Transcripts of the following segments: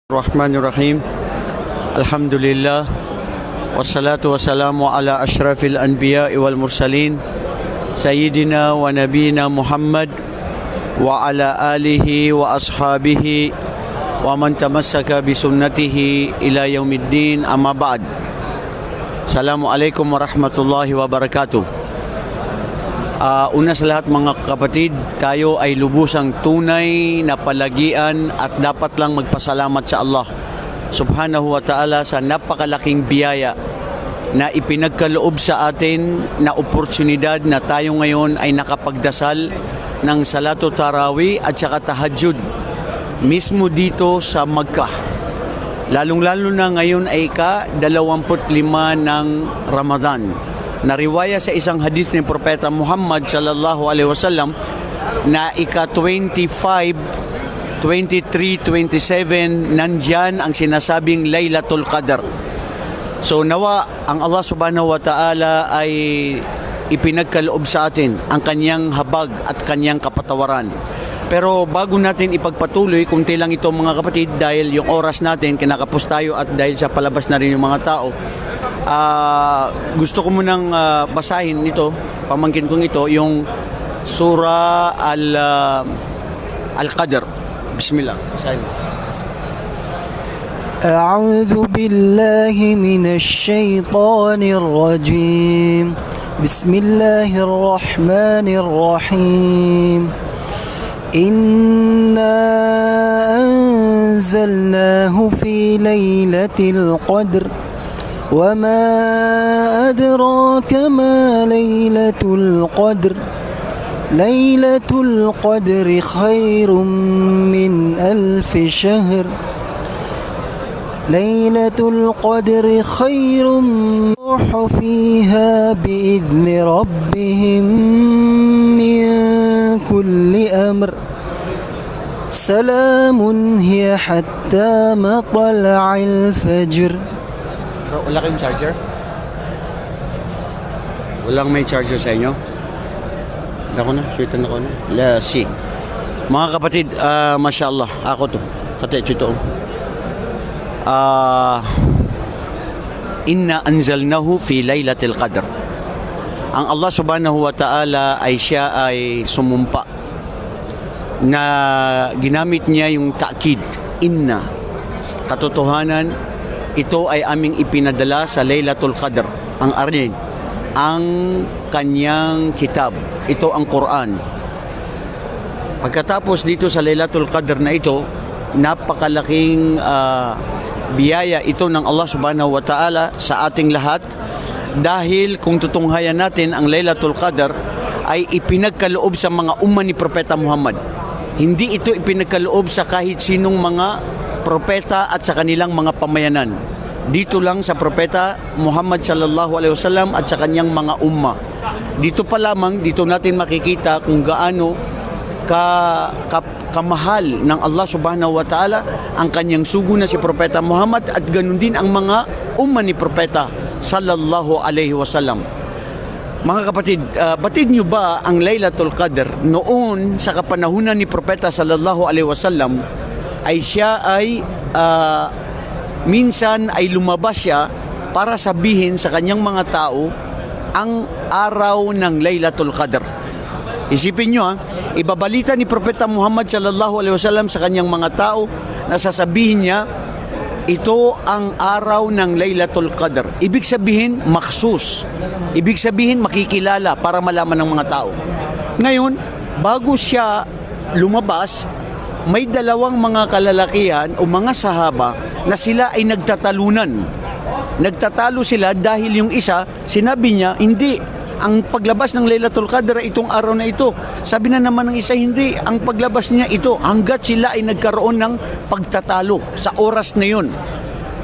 Bismillahirrahmanirrahim. Alhamdulillah. Wassalatu wassalamu ala ashrafil anbiya wal mursalin Sayyidina wa nabina Muhammad wa ala alihi wa ashabihi wa man tamassaka bisunnatihi ila yaumiddin, amma ba'd. Assalamualaikum warahmatullahi wabarakatuh. Una sa lahat mga kapatid, tayo ay lubusang tunay na palagian at dapat lang magpasalamat sa Allah subhanahu wa ta'ala sa napakalaking biyaya na ipinagkaloob sa atin na oportunidad na tayo ngayon ay nakapagdasal ng Salatu Tarawih at saka Tahajjud mismo dito sa Makkah. Lalong-lalo na ngayon ay ika-25 ng Ramadan. Nariwaya sa isang hadith ni Propeta Muhammad sallallahu alaihi wasallam na ika-25, 23, 27 nandyan ang sinasabing Laylatul Qadr. So nawa ang Allah subhanahu wa ta'ala ay ipinagkaloob sa atin ang kanyang habag at kanyang kapatawaran. Pero bago natin ipagpatuloy, kunti lang ito mga kapatid dahil yung oras natin kinakapos tayo at dahil sa palabas na rin yung mga tao. Gusto ko munang basahin ito, pamangkin kong ito, yung Surah Al-Qadr. Bismillah. Basahin. أعوذ بالله من الشيطان الرجيم بسم الله الرحمن الرحيم إنا أنزلناه في ليلة القدر وما أدراك ما ليلة القدر ليلة القدر خير من ألف شهر ليلة القدر خير روح فيها بإذن ربهم من كل أمر سلام هي حتى مطلع الفجر. Wala kayong charger? Walang may charger sa inyo? Ako na, sweetan ako na. Lasi. Mga kapatid, mashallah, ako to. Kate, ito. Inna anzalnahu fi laylatil qadr. Ang Allah subhanahu wa ta'ala ay siya ay sumumpa na ginamit niya yung ta'kid, inna. Katotohanan, ito ay aming ipinadala sa Laylatul Qadr, ang arnin, ang kanyang kitab. Ito ang Quran. Pagkatapos dito sa Laylatul Qadr na ito, napakalaking biyaya ito ng Allah subhanahu wa ta'ala sa ating lahat, dahil kung tutunghayan natin ang Laylatul Qadr ay ipinagkaloob sa mga umma ni Propeta Muhammad. Hindi ito ipinagkaloob sa kahit sinong mga propeta at sa kanilang mga pamayanan. Dito lang sa Propeta Muhammad sallallahu alaihi wasallam at sa kanyang mga umma. Dito pa lamang, dito natin makikita kung gaano kamahal ng Allah subhanahu wa ta'ala ang kanyang sugo na si Propeta Muhammad, at ganun din ang mga umma ni Propeta sallallahu alaihi wasallam. Mga kapatid, batid nyo ba ang Laylatul Qadr noon sa kapanahunan ni Propeta sallallahu alaihi wasallam ay siya ay minsan ay lumabas siya para sabihin sa kanyang mga tao ang araw ng Laylatul Qadr. Isipin nyo ibabalita ni Propeta Muhammad sallallahu alaihi wasallam sa kanyang mga tao na sasabihin niya, ito ang araw ng Laylatul Qadr. Ibig sabihin, maksus. Ibig sabihin, makikilala para malaman ng mga tao. Ngayon, bago siya lumabas, may dalawang mga kalalakihan o mga sahaba na sila ay nagtatalunan. Nagtatalo sila dahil yung isa, sinabi niya, hindi, ang paglabas ng Laylatul Qadr ay itong araw na ito. Sabi na naman ng isa, hindi, ang paglabas niya ito, hanggat sila ay nagkaroon ng pagtatalo sa oras na yun.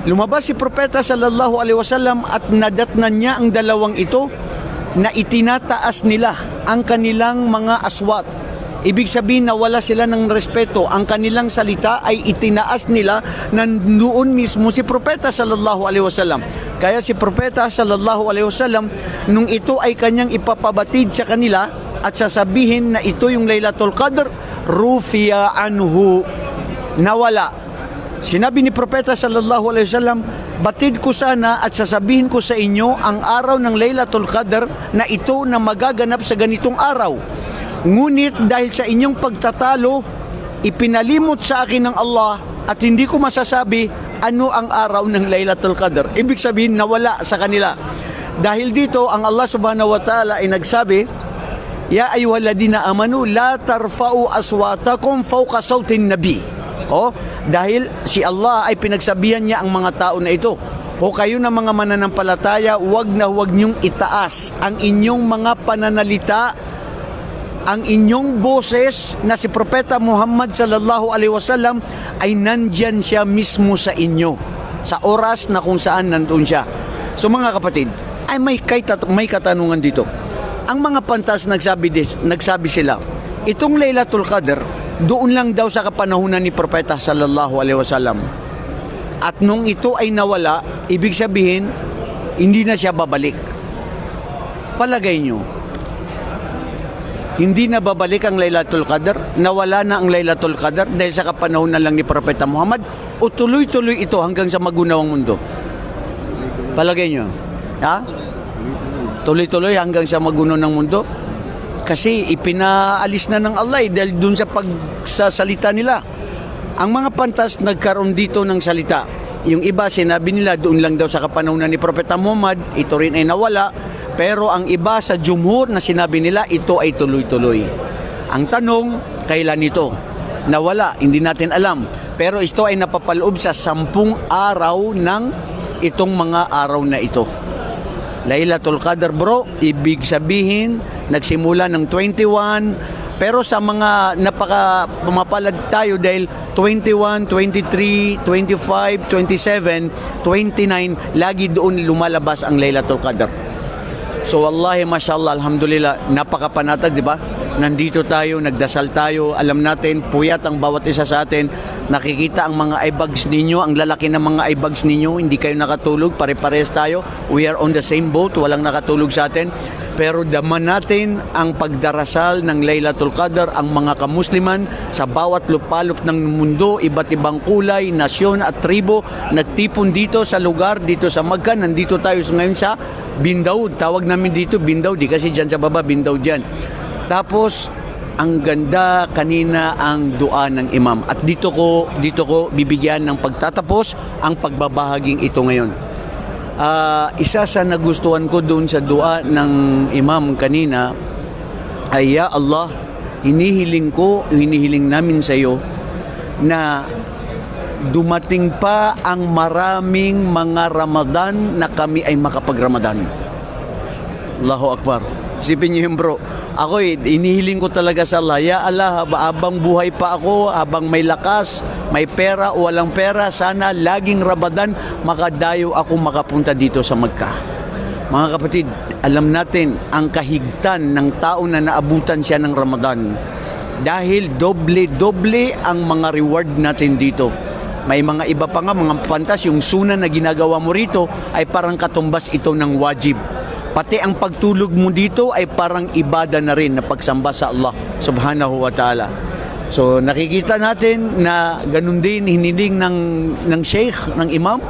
Lumabas si Propeta sallallahu alaihi wasallam at nadatnan niya ang dalawang ito na itinataas nila ang kanilang mga aswat. Ibig sabihin na wala sila ng respeto. Ang kanilang salita ay itinaas nila nandoon mismo si Propeta sallallahu alaihi wasallam. Kaya si Propeta sallallahu alaihi wasallam, nung ito ay kanyang ipapabatid sa kanila at sasabihin na ito yung Laylatul Qadr, rufiya anhu, nawala Sinabi ni Propeta sallallahu alaihi wasallam, batid ko sana at sasabihin ko sa inyo ang araw ng Laylatul Qadr na ito na magaganap sa ganitong araw. Ngunit dahil sa inyong pagtatalo, ipinalimot sa akin ng Allah at hindi ko masasabi ano ang araw ng Laylatul Qadr. Ibig sabihin, nawala sa kanila. Dahil dito, ang Allah subhanahu wa ta'ala ay nagsabi, Ya ayyuhalladhina amanu la tarfa'u aswatakum fawqa sawtin nabi. Dahil si Allah ay pinagsabihan niya ang mga tao na ito. Kayo na mga mananampalataya, huwag niyong itaas ang inyong mga pananalita, ang inyong boses na si Propeta Muhammad sallallahu alaihi wasallam ay nandyan siya mismo sa inyo, sa oras na kung saan nandun siya. So mga kapatid, ay may katanungan dito. Ang mga pantas nagsabi sila, itong Laylatul Qadr, doon lang daw sa kapanahunan ni Propeta sallallahu alaihi wasallam. At nung ito ay nawala, ibig sabihin, hindi na siya babalik. Palagay nyo, hindi na babalik ang Laylatul Qadr? Nawala na ang Laylatul Qadr dahil sa kapanahunan lang ni Propeta Muhammad? O tuloy-tuloy ito hanggang sa magunawang mundo? Palagay nyo? Ha? Tuloy-tuloy hanggang sa magunaw ng mundo? Kasi ipinaalis na ng Allah dahil dun sa pagsasalita nila. Ang mga pantas nagkaroon dito ng salita. Yung iba sinabi nila doon lang daw sa kapanahunan ni Propeta Muhammad, ito rin ay nawala. Pero ang iba sa jumhur na sinabi nila, ito ay tuloy-tuloy. Ang tanong, kailan ito? Nawala, hindi natin alam. Pero ito ay napapaloob sa 10 araw ng itong mga araw na ito. Laylatul Qadr bro, ibig sabihin, nagsimula ng 21, pero sa mga pumapalad tayo dahil 21, 23, 25, 27, 29, lagi doon lumalabas ang Laylatul Qadr. So wallahi, mashallah, alhamdulillah, napakapanatag, di ba? Nandito tayo, nagdasal tayo, alam natin, puyat ang bawat isa sa atin, nakikita ang mga eyebags ninyo, ang lalaki ng mga eyebags ninyo, hindi kayo nakatulog, pare-pares tayo, we are on the same boat, walang nakatulog sa atin, pero daman natin ang pagdarasal ng Laylatul Qadr, ang mga kamusliman sa bawat lupalop ng mundo, iba't ibang kulay, nasyon at tribo, nagtipon dito sa lugar, dito sa Makkah, nandito tayo ngayon sa Bin Daud, tawag namin dito Bin Daud, di kasi dyan sa baba, Bin Daud dyan. Tapos, ang ganda kanina ang dua ng imam. At dito ko bibigyan ng pagtatapos ang pagbabahaging ito ngayon. Isa sa nagustuhan ko doon sa dua ng imam kanina ay, Ya Allah, hinihiling namin sa iyo na dumating pa ang maraming mga Ramadan na kami ay makapag-Ramadan. Allahu Akbar. Isipin niyo yun bro. Ako inihiling ko talaga sa Allah, Ya Allah, habang buhay pa ako, habang may lakas, may pera o walang pera, sana laging Ramadan makadayo ako makapunta dito sa Makkah. Mga kapatid, alam natin ang kahigtan ng tao na naabutan siya ng Ramadan. Dahil doble-doble ang mga reward natin dito. May mga iba pa nga, mga pantas, yung sunan na ginagawa mo rito ay parang katumbas ito ng wajib. Pati ang pagtulog mo dito ay parang ibada na rin na pagsamba sa Allah subhanahu wa ta'ala. So nakikita natin na ganun din hiniling ng sheikh, ng imam,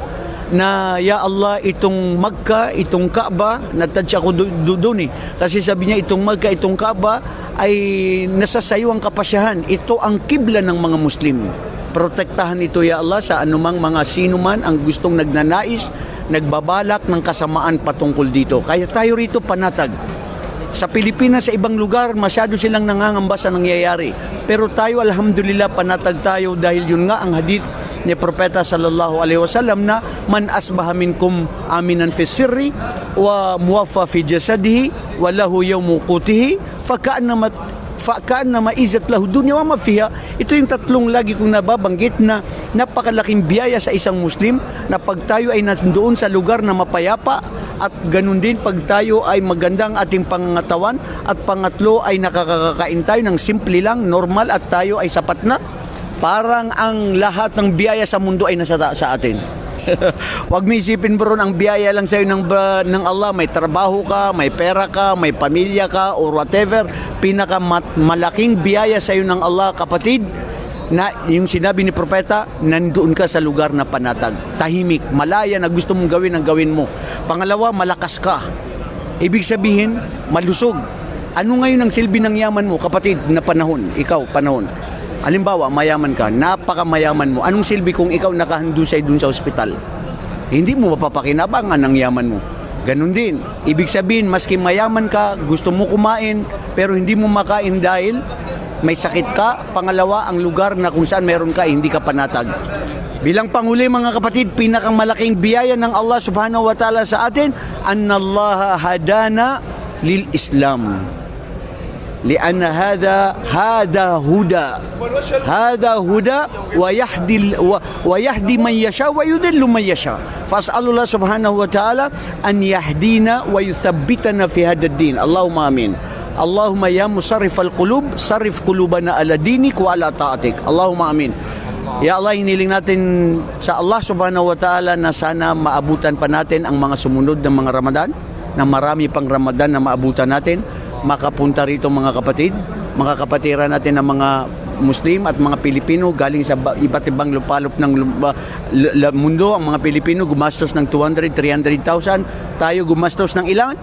na Ya Allah, itong Makkah, itong Kaaba, natouch ako doon Kasi sabi niya, itong Makkah, itong Kaaba ay nasa sayo ang kapasyahan. Ito ang kibla ng mga Muslim. Protektahan ito, Ya Allah, sa anumang mga sino man ang gustong nagnanais, nagbabalak ng kasamaan patungkol dito. Kaya tayo rito panatag. Sa Pilipinas, sa ibang lugar, masyado silang nangangamba sa nangyayari. Pero tayo, alhamdulillah, panatag tayo dahil yun nga ang hadith ni Propeta sallallahu alaihi wasallam na man asbaha minkum aminan fi sirri wa muwaffa fi jasadihi wa lahu yawmu qutihi faka'annama izat lahu dunya wa ma fiha. Ito yung tatlong lagi kong nababanggit na napakalaking biyaya sa isang Muslim na pag tayo ay nandoon sa lugar na mapayapa at ganun din pag tayo ay magandang ating pangangatawan at pangatlo ay nakakakain tayo ng simple lang, normal at tayo ay sapat na. Parang ang lahat ng biyaya sa mundo ay nasa sa atin. Huwag mo isipin bro, ang biyaya lang sa'yo ng Allah, may trabaho ka, may pera ka, may pamilya ka, or whatever. Pinakamalaking biyaya sa'yo ng Allah, kapatid, na yung sinabi ni propeta, nandoon ka sa lugar na panatag, tahimik, malaya na gusto mong gawin ang gawin mo. Pangalawa, malakas ka. Ibig sabihin, malusog. Ano ngayon ang silbi ng yaman mo, kapatid, na panahon? Ikaw, panahon. Halimbawa, mayaman ka, napakamayaman mo. Anong silbi kung ikaw nakahandusay dun sa ospital? Hindi mo mapapakinabangan ang yaman mo. Ganon din. Ibig sabihin, maski mayaman ka, gusto mo kumain, pero hindi mo makain dahil may sakit ka. Pangalawa, ang lugar na kung saan meron ka, hindi ka panatag. Bilang panghuli mga kapatid, pinakamalaking biyaya ng Allah subhanahu wa ta'ala sa atin, annallaha hadana lil Islam. Lianna hada huda wa yahdi man yasha wa yudhillu man yasha. Fas'alullah subhanahu wa ta'ala an yahdina wa yuthabbitana fi hadha ad-din. Allahumma amin. Allahumma ya musarrif al-qulub, sarrif qulubana ala dinik wa ala ta'atik. Allahumma amin. Ya Allah, hiniling natin sa Allah subhanahu wa ta'ala na sana maabutan pa natin ang mga sumunod ng mga Ramadan, na marami pang Ramadan na maabutan natin, makapunta rito mga kapatid, mga kapatiran natin ng mga Muslim at mga Pilipino galing sa iba't ibang lupalop ng mundo. Ang mga Pilipino gumastos ng 200, 300,000. Tayo gumastos ng ilan?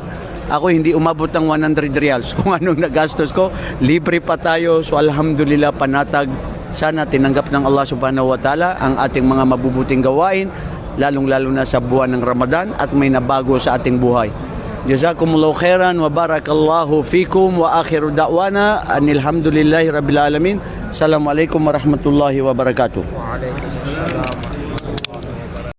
Ako hindi umabot ng 100 reals. Kung anong nagastos ko, libre pa tayo. So alhamdulillah, panatag. Sana tinanggap ng Allah subhanahu wa ta'ala ang ating mga mabubuting gawain, lalong-lalo na sa buwan ng Ramadan, at may nabago sa ating buhay. Jazakumullahu khairan wa barakallahu fikum wa akhiru da'wana anilhamdulillahi rabbil alamin. Assalamualaikum warahmatullahi wabarakatuh.